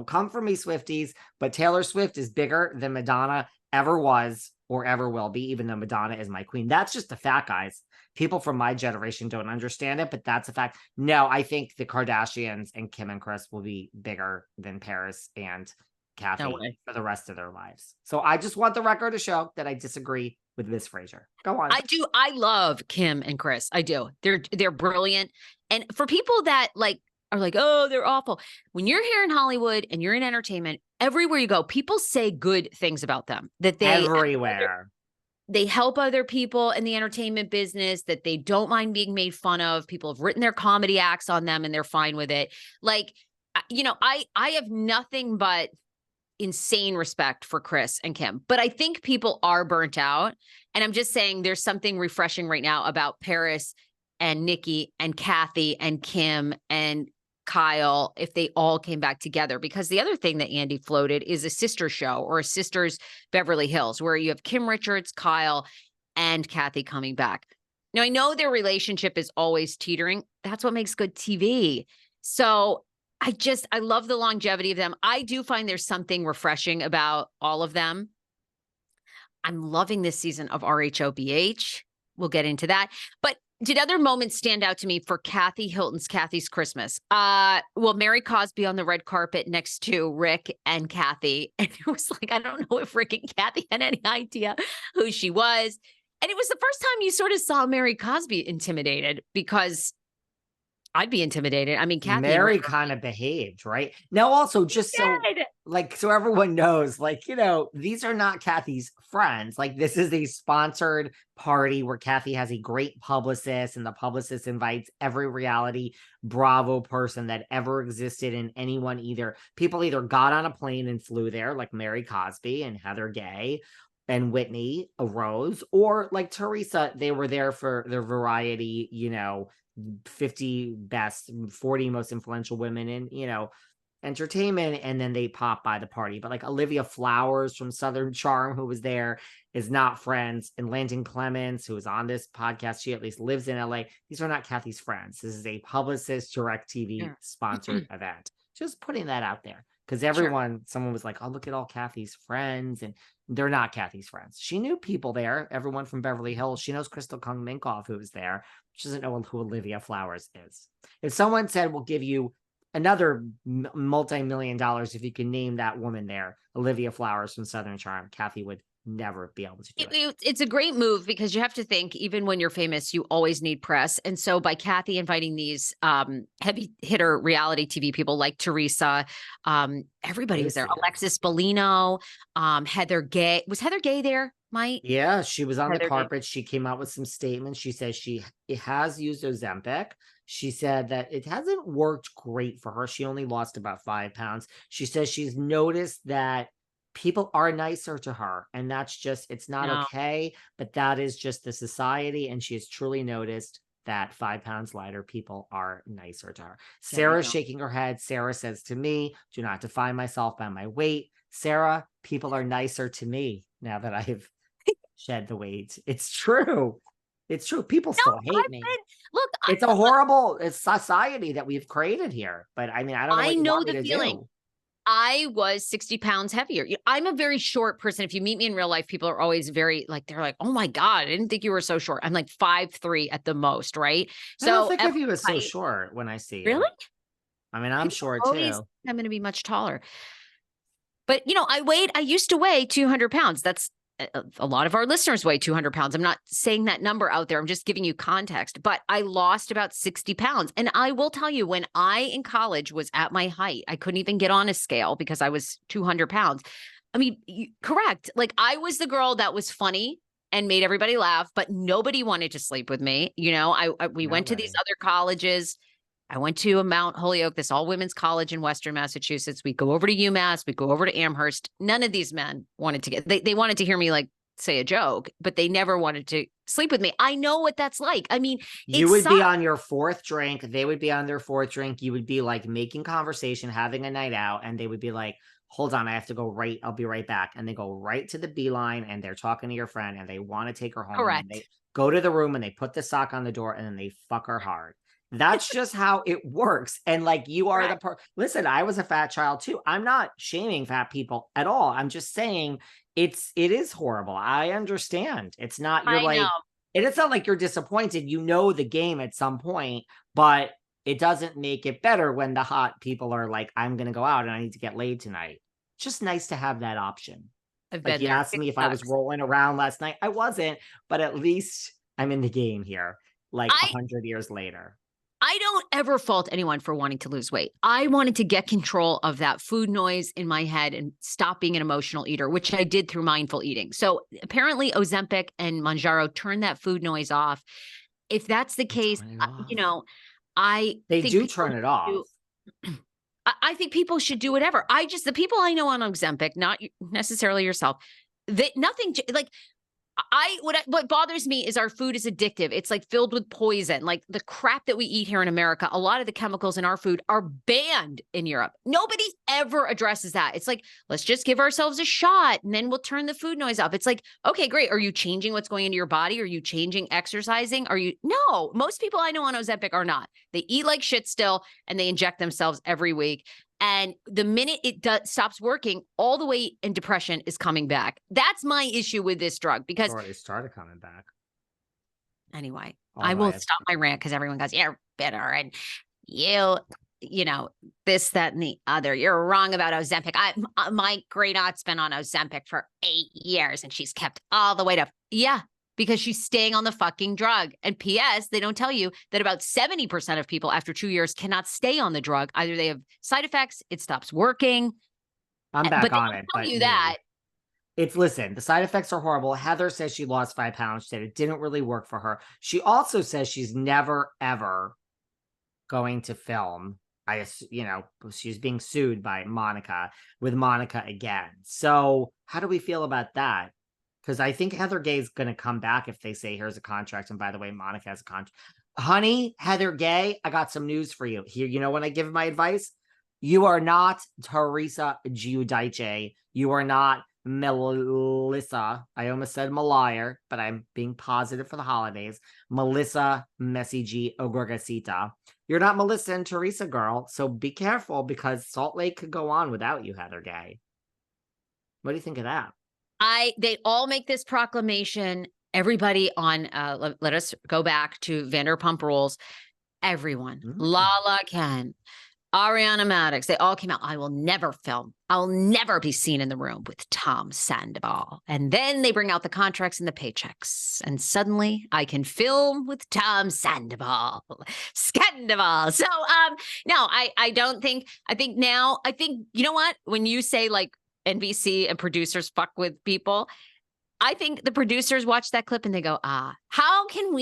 Don't come for me, Swifties, but Taylor Swift is bigger than Madonna ever was or ever will be, even though Madonna is my queen. That's just a fact, guys. People from my generation don't understand it, but that's a fact. No, I think the Kardashians and Kim and Chris will be bigger than Paris and Kathy for the rest of their lives. So I just want the record to show that I disagree with Miss Fraser. Go on. I do. I love Kim and Chris. I do. They're brilliant. And for people that are like, oh, they're awful. When you're here in Hollywood and you're in entertainment, everywhere you go, people say good things about them. That they everywhere. They help other people in the entertainment business, that they don't mind being made fun of. People have written their comedy acts on them and they're fine with it. Like, you know, I have nothing but insane respect for Chris and Kim, but I think people are burnt out. And I'm just saying there's something refreshing right now about Paris and Nikki and Kathy and Kim and Kyle, if they all came back together. Because the other thing that Andy floated is a sister show or a sisters Beverly Hills, where you have Kim Richards, Kyle, and Kathy coming back. Now, I know their relationship is always teetering. That's what makes good TV. So I love the longevity of them. I do find there's something refreshing about all of them. I'm loving this season of RHOBH. We'll get into that. But did other moments stand out to me for Kathy Hilton's Kathy's Christmas? Well, Mary Cosby on the red carpet next to Rick and Kathy. And it was like, I don't know if Rick and Kathy had any idea who she was. And it was the first time you sort of saw Mary Cosby intimidated, because I'd be intimidated. I mean, Kathy. Mary kind of behaved, right? Now, also, just so everyone knows, like, you know, these are not Kathy's friends. Like, this is a sponsored party where Kathy has a great publicist, and the publicist invites every reality Bravo person that ever existed, and anyone people either got on a plane and flew there, like Mary Cosby and Heather Gay and Whitney Rose, or like Teresa, they were there for their variety, you know, 50 best, 40 most influential women in, you know, entertainment, and then they pop by the party. But like Olivia Flowers from Southern Charm, who was there, is not friends. And Landon Clements, who is on this podcast, she at least lives in LA. These are not Kathy's friends. This is a publicist DirecTV sponsored event. Just putting that out there. Because someone was like, oh, look at all Kathy's friends. And they're not Kathy's friends. She knew people there, everyone from Beverly Hills. She knows Crystal Kung Minkoff, who was there. She doesn't know who Olivia Flowers is. If someone said, we'll give you another multi-million dollars if you can name that woman there, Olivia Flowers from Southern Charm, Kathy would never be able to do it. It's a great move, because you have to think, even when you're famous, you always need press. And so by Kathy inviting these heavy hitter reality TV people like Teresa, everybody was there. Alexis Bellino, Heather Gay. Was Heather Gay there, Mike? Yeah, she was on the carpet. She came out with some statements. She says she has used Ozempic. She said that it hasn't worked great for her. She only lost about 5 pounds. She says she's noticed that people are nicer to her, and that's just, it's not okay, but that is just the society. And she has truly noticed that 5 pounds lighter people are nicer to her. Sarah's shaking her head. Sarah says to me, do not define myself by my weight. Sarah, people are nicer to me now that I've shed the weight. It's true. It's true. People still hate me. Look, it's a horrible society that we've created here. But I mean, I don't know what you want me to do. I was 60 pounds heavier. I'm a very short person. If you meet me in real life, people are always very like, they're like, oh my God, I didn't think you were so short. I'm like 5'3" at the most, right? I don't think of you as so short when I see you. Really? I mean, I'm short too. I'm going to be much taller. But, you know, I used to weigh 200 pounds. That's a lot of our listeners weigh 200 pounds. I'm not saying that number out there. I'm just giving you context, but I lost about 60 pounds. And I will tell you, when I in college was at my height, I couldn't even get on a scale because I was 200 pounds. I mean, correct. Like, I was the girl that was funny and made everybody laugh, but nobody wanted to sleep with me. You know, we went to these other colleges. I went to a Mount Holyoke, this all women's college in Western Massachusetts. We go over to UMass. We go over to Amherst. None of these men wanted to they wanted to hear me like say a joke, but they never wanted to sleep with me. I know what that's like. I mean, you would be on your fourth drink. They would be on their fourth drink. You would be like making conversation, having a night out. And they would be like, hold on, I have to go right. I'll be right back. And they go right to the beeline and they're talking to your friend and they want to take her home. Correct. And they go to the room and they put the sock on the door and then they fuck her hard. That's just how it works. And like, you are listen, I was a fat child too. I'm not shaming fat people at all. I'm just saying it is horrible. I understand. It's not, you're like, and it's not like you're disappointed. You know the game at some point, but it doesn't make it better when the hot people are like, I'm going to go out and I need to get laid tonight. It's just nice to have that option. Like, you asked me if I was rolling around last night. I wasn't, but at least I'm in the game here, like 100 years later. I don't ever fault anyone for wanting to lose weight. I wanted to get control of that food noise in my head and stop being an emotional eater, which I did through mindful eating. So apparently Ozempic and Mounjaro turn that food noise off. If that's the case, you know, they do turn it off. I think people should do whatever. The people I know on Ozempic, not necessarily yourself, nothing like, what bothers me is our food is addictive. It's like filled with poison. Like the crap that we eat here in America, a lot of the chemicals in our food are banned in Europe. Nobody ever addresses that. It's like, let's just give ourselves a shot and then we'll turn the food noise off. It's like, okay, great. Are you changing what's going into your body? Are you changing exercising? No, most people I know on Ozempic are not. They eat like shit still and they inject themselves every week. And the minute it stops working, all the weight and depression is coming back. That's my issue with this drug because it's already started coming back. Anyway, I will stop my rant because everyone goes, you're bitter and you know, this, that, and the other. You're wrong about Ozempic. My great aunt's been on Ozempic for 8 years and she's kept all the weight up. Yeah. Because she's staying on the fucking drug. And P.S., they don't tell you that about 70% of people after 2 years cannot stay on the drug. Either they have side effects, it stops working. I'm back on it. But that. Listen, the side effects are horrible. Heather says she lost 5 pounds. She said it didn't really work for her. She also says she's never, ever going to film. She's being sued by Monica again. So how do we feel about that? Because I think Heather Gay's going to come back if they say, here's a contract. And by the way, Monica has a contract. Honey, Heather Gay, I got some news for you. Here, you know when I give my advice? You are not Teresa Giudice. You are not Melissa. I almost said Malayer, but I'm being positive for the holidays. Melissa Messigi Ogorgasita. You're not Melissa and Teresa, girl. So be careful because Salt Lake could go on without you, Heather Gay. What do you think of that? They all make this proclamation. Everybody on, let us go back to Vanderpump Rules. Everyone, Lala Ken, Ariana Madix, they all came out. I will never film. I'll never be seen in the room with Tom Sandoval. And then they bring out the contracts and the paychecks. And suddenly I can film with Tom Sandoval. Scandoval. So, no, I think, you know what? When you say like, NBC and producers fuck with people, I think the producers watch that clip and they go, how can we